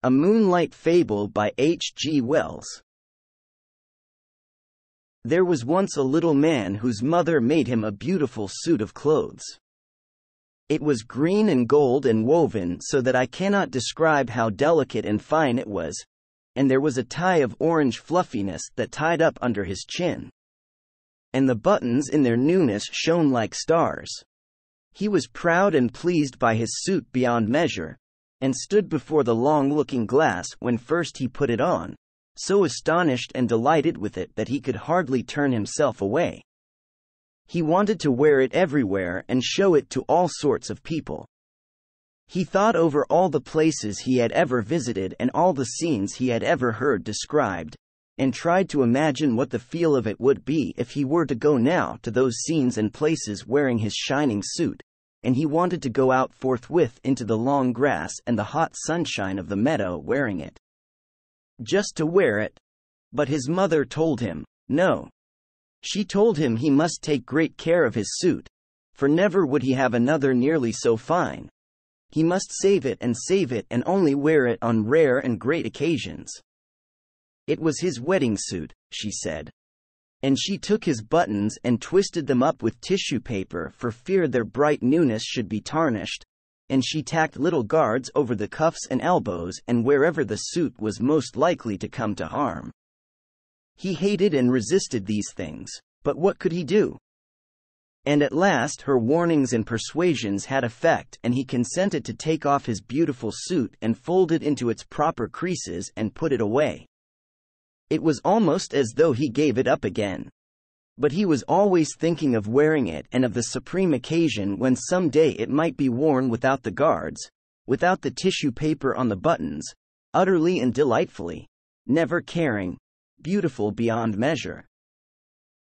A Moonlight Fable by H. G. Wells. There was once a little man whose mother made him a beautiful suit of clothes. It was green and gold and woven so that I cannot describe how delicate and fine it was, and there was a tie of orange fluffiness that tied up under his chin. And the buttons in their newness shone like stars. He was proud and pleased by his suit beyond measure, and stood before the long-looking glass when first he put it on, so astonished and delighted with it that he could hardly turn himself away. He wanted to wear it everywhere and show it to all sorts of people. He thought over all the places he had ever visited and all the scenes he had ever heard described, and tried to imagine what the feel of it would be if he were to go now to those scenes and places wearing his shining suit, and he wanted to go out forthwith into the long grass and the hot sunshine of the meadow wearing it. Just to wear it. But his mother told him, no. She told him he must take great care of his suit, for never would he have another nearly so fine. He must save it and only wear it on rare and great occasions. It was his wedding suit, she said. And she took his buttons and twisted them up with tissue paper for fear their bright newness should be tarnished, and she tacked little guards over the cuffs and elbows and wherever the suit was most likely to come to harm. He hated and resisted these things, but what could he do? And at last her warnings and persuasions had effect, and he consented to take off his beautiful suit and fold it into its proper creases and put it away. It was almost as though he gave it up again. But he was always thinking of wearing it and of the supreme occasion when some day it might be worn without the guards, without the tissue paper on the buttons, utterly and delightfully, never caring, beautiful beyond measure.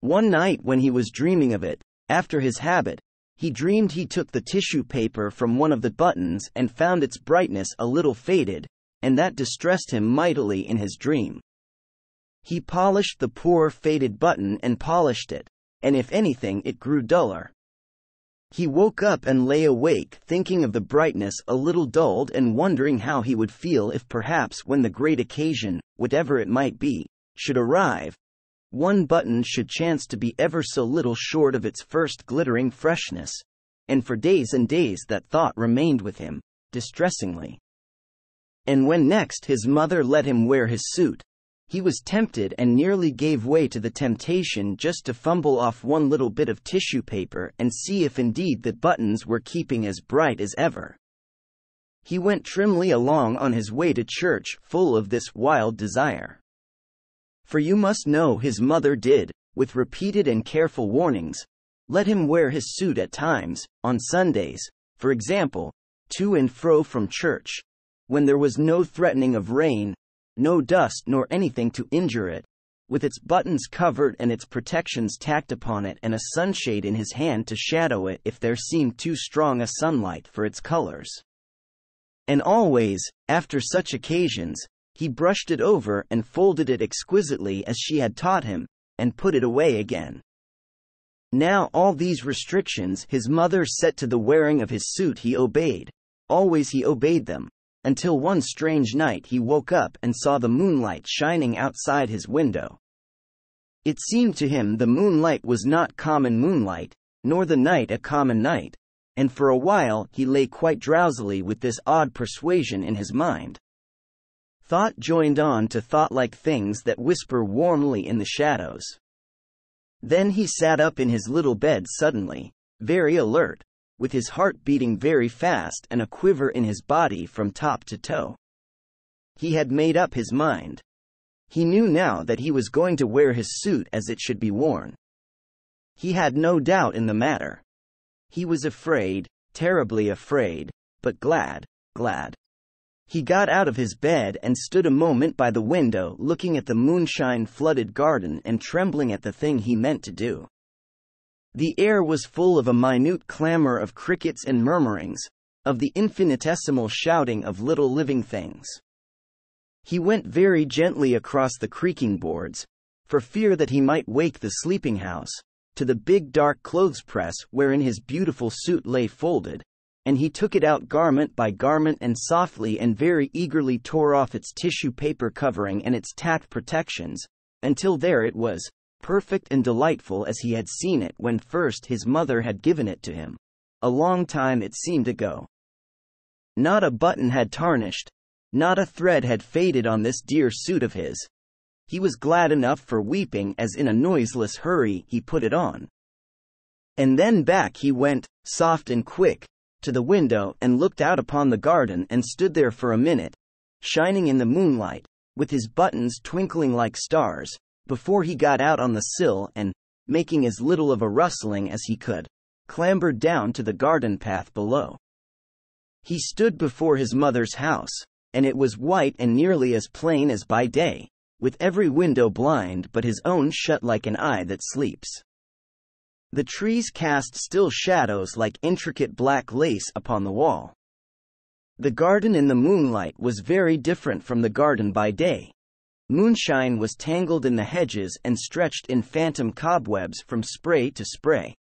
One night when he was dreaming of it, after his habit, he dreamed he took the tissue paper from one of the buttons and found its brightness a little faded, and that distressed him mightily in his dream. He polished the poor faded button and polished it, and if anything it grew duller. He woke up and lay awake thinking of the brightness a little dulled and wondering how he would feel if perhaps when the great occasion, whatever it might be, should arrive, one button should chance to be ever so little short of its first glittering freshness, and for days and days that thought remained with him, distressingly. And when next his mother let him wear his suit, he was tempted and nearly gave way to the temptation just to fumble off one little bit of tissue paper and see if indeed the buttons were keeping as bright as ever. He went trimly along on his way to church full of this wild desire. For you must know his mother did, with repeated and careful warnings, let him wear his suit at times, on Sundays, for example, to and fro from church, when there was no threatening of rain, no dust nor anything to injure it, with its buttons covered and its protections tacked upon it and a sunshade in his hand to shadow it if there seemed too strong a sunlight for its colors. And always, after such occasions, he brushed it over and folded it exquisitely as she had taught him, and put it away again. Now all these restrictions his mother set to the wearing of his suit he obeyed, always he obeyed them, until one strange night he woke up and saw the moonlight shining outside his window. It seemed to him the moonlight was not common moonlight, nor the night a common night, and for a while he lay quite drowsily with this odd persuasion in his mind. Thought joined on to thought like things that whisper warmly in the shadows. Then he sat up in his little bed suddenly, very alert, with his heart beating very fast and a quiver in his body from top to toe. He had made up his mind. He knew now that he was going to wear his suit as it should be worn. He had no doubt in the matter. He was afraid, terribly afraid, but glad. He got out of his bed and stood a moment by the window looking at the moonshine-flooded garden and trembling at the thing he meant to do. The air was full of a minute clamor of crickets and murmurings, of the infinitesimal shouting of little living things. He went very gently across the creaking boards, for fear that he might wake the sleeping house, to the big dark clothes press wherein his beautiful suit lay folded, and he took it out garment by garment and softly and very eagerly tore off its tissue paper covering and its tacked protections, until there it was, perfect and delightful as he had seen it when first his mother had given it to him. A long time it seemed ago. Not a button had tarnished, not a thread had faded on this dear suit of his. He was glad enough for weeping as in a noiseless hurry he put it on. And then back he went, soft and quick, to the window and looked out upon the garden and stood there for a minute, shining in the moonlight, with his buttons twinkling like stars, before he got out on the sill and, making as little of a rustling as he could, clambered down to the garden path below. He stood before his mother's house, and it was white and nearly as plain as by day, with every window blind but his own shut like an eye that sleeps. The trees cast still shadows like intricate black lace upon the wall. The garden in the moonlight was very different from the garden by day. Moonshine was tangled in the hedges and stretched in phantom cobwebs from spray to spray.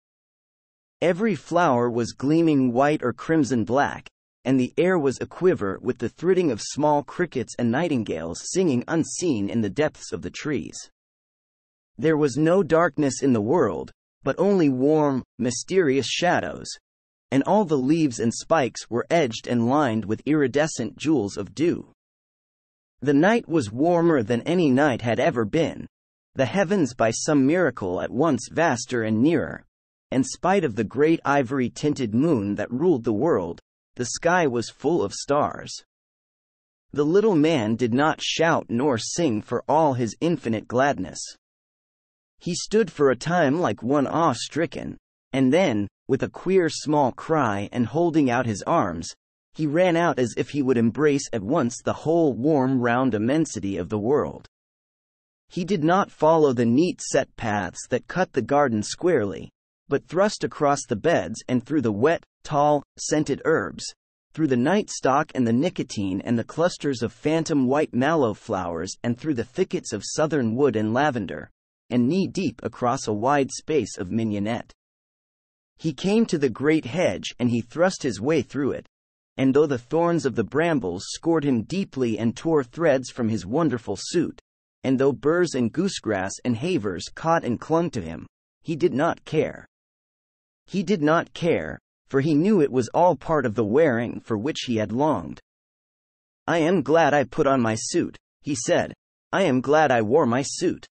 Every flower was gleaming white or crimson black, and the air was aquiver with the thridding of small crickets and nightingales singing unseen in the depths of the trees. There was no darkness in the world, but only warm, mysterious shadows, and all the leaves and spikes were edged and lined with iridescent jewels of dew. The night was warmer than any night had ever been, the heavens by some miracle at once vaster and nearer, and spite of the great ivory-tinted moon that ruled the world, the sky was full of stars. The little man did not shout nor sing for all his infinite gladness. He stood for a time like one awe-stricken, and then, with a queer small cry and holding out his arms, he ran out as if he would embrace at once the whole warm round immensity of the world. He did not follow the neat set paths that cut the garden squarely, but thrust across the beds and through the wet, tall, scented herbs, through the night stock and the nicotine and the clusters of phantom white mallow flowers and through the thickets of southern wood and lavender, and knee-deep across a wide space of mignonette. He came to the great hedge and he thrust his way through it, and though the thorns of the brambles scored him deeply and tore threads from his wonderful suit, and though burrs and goosegrass and havers caught and clung to him, he did not care. He did not care, for he knew it was all part of the wearing for which he had longed. "I am glad I put on my suit," he said. "I am glad I wore my suit."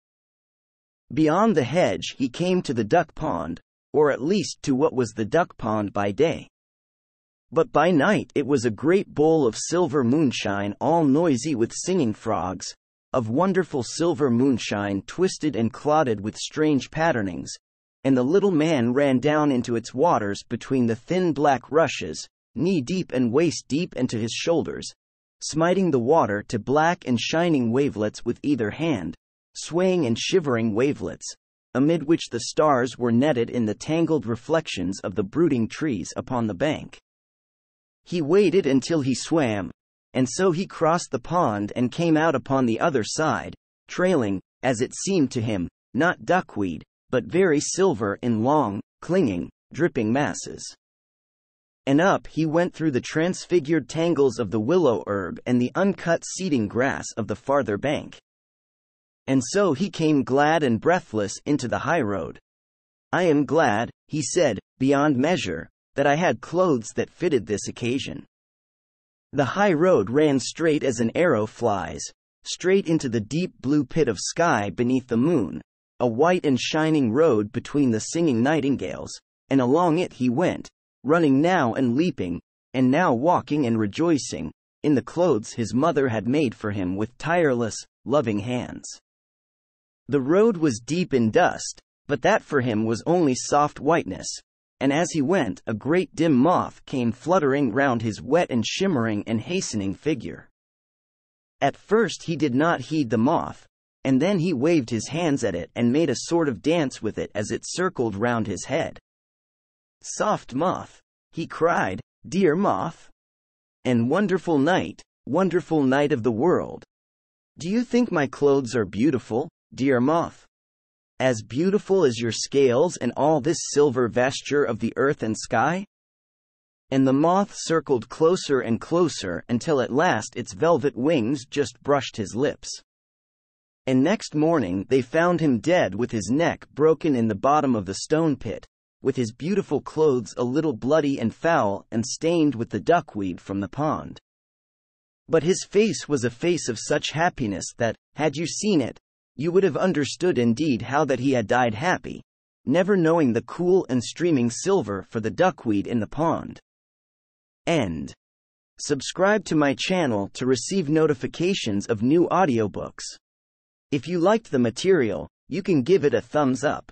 Beyond the hedge he came to the duck pond, or at least to what was the duck pond by day. But by night it was a great bowl of silver moonshine all noisy with singing frogs, of wonderful silver moonshine twisted and clotted with strange patternings, and the little man ran down into its waters between the thin black rushes, knee-deep and waist-deep and to his shoulders, smiting the water to black and shining wavelets with either hand, swaying and shivering wavelets, amid which the stars were netted in the tangled reflections of the brooding trees upon the bank. He waited until he swam, and so he crossed the pond and came out upon the other side, trailing, as it seemed to him, not duckweed, but very silver in long, clinging, dripping masses. And up he went through the transfigured tangles of the willow herb and the uncut seeding grass of the farther bank. And so he came glad and breathless into the high road. "I am glad," he said, "beyond measure, that I had clothes that fitted this occasion." The high road ran straight as an arrow flies, straight into the deep blue pit of sky beneath the moon, a white and shining road between the singing nightingales, and along it he went, running now and leaping, and now walking and rejoicing, in the clothes his mother had made for him with tireless, loving hands. The road was deep in dust, but that for him was only soft whiteness, and as he went a great dim moth came fluttering round his wet and shimmering and hastening figure. At first he did not heed the moth, and then he waved his hands at it and made a sort of dance with it as it circled round his head. "Soft moth," he cried, "dear moth! And wonderful night of the world! Do you think my clothes are beautiful, dear moth? As beautiful as your scales and all this silver vesture of the earth and sky?" and the moth circled closer and closer until at last its velvet wings just brushed his lips. And next morning they found him dead with his neck broken in the bottom of the stone pit, with his beautiful clothes a little bloody and foul and stained with the duckweed from the pond. But his face was a face of such happiness that, had you seen it, you would have understood indeed how that he had died happy, never knowing the cool and streaming silver for the duckweed in the pond. End. Subscribe to my channel to receive notifications of new audiobooks. If you liked the material, you can give it a thumbs up.